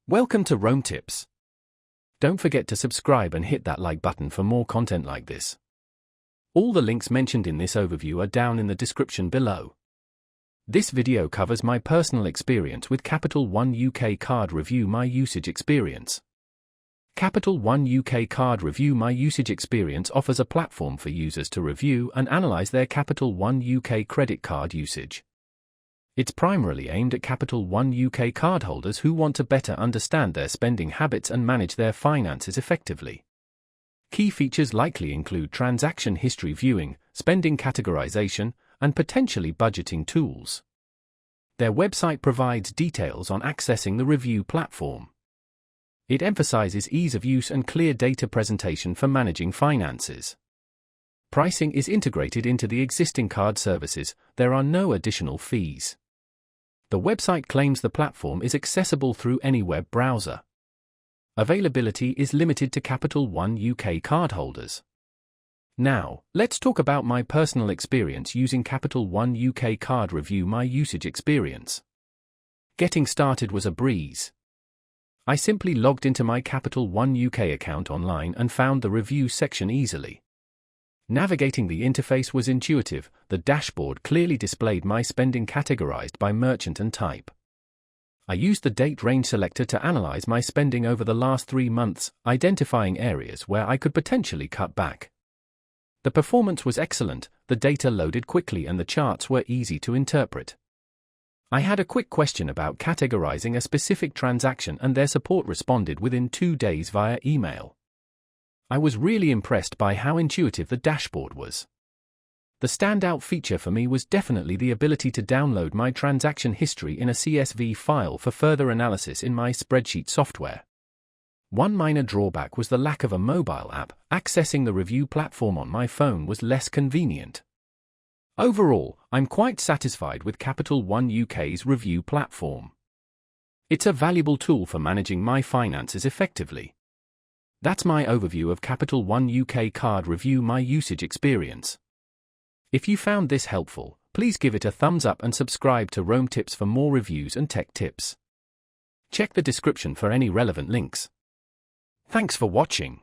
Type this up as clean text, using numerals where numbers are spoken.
Welcome to Rome Tips. Don't forget to subscribe and hit that like button for more content like this. All the links mentioned in this overview are down in the description below. This video covers my personal experience with Capital One UK Card Review My Usage Experience. Capital One UK Card Review My Usage Experience offers a platform for users to review and analyze their Capital One UK credit card usage. It's primarily aimed at Capital One UK cardholders who want to better understand their spending habits and manage their finances effectively. Key features likely include transaction history viewing, spending categorization, and potentially budgeting tools. Their website provides details on accessing the review platform. It emphasizes ease of use and clear data presentation for managing finances. Pricing is integrated into the existing card services. There are no additional fees. The website claims the platform is accessible through any web browser. Availability is limited to Capital One UK cardholders. Now, let's talk about my personal experience using Capital One UK Card Review My Usage Experience. Getting started was a breeze. I simply logged into my Capital One UK account online and found the review section easily. Navigating the interface was intuitive. The dashboard clearly displayed my spending categorized by merchant and type. I used the date range selector to analyze my spending over the last 3 months, identifying areas where I could potentially cut back. The performance was excellent, the data loaded quickly and the charts were easy to interpret. I had a quick question about categorizing a specific transaction and their support responded within 2 days via email. I was really impressed by how intuitive the dashboard was. The standout feature for me was definitely the ability to download my transaction history in a CSV file for further analysis in my spreadsheet software. One minor drawback was the lack of a mobile app. Accessing the review platform on my phone was less convenient. Overall, I'm quite satisfied with Capital One UK's review platform. It's a valuable tool for managing my finances effectively. That's my overview of Capital One UK Card Review My Usage Experience. If you found this helpful, please give it a thumbs up and subscribe to Rome Tips for more reviews and tech tips. Check the description for any relevant links. Thanks for watching.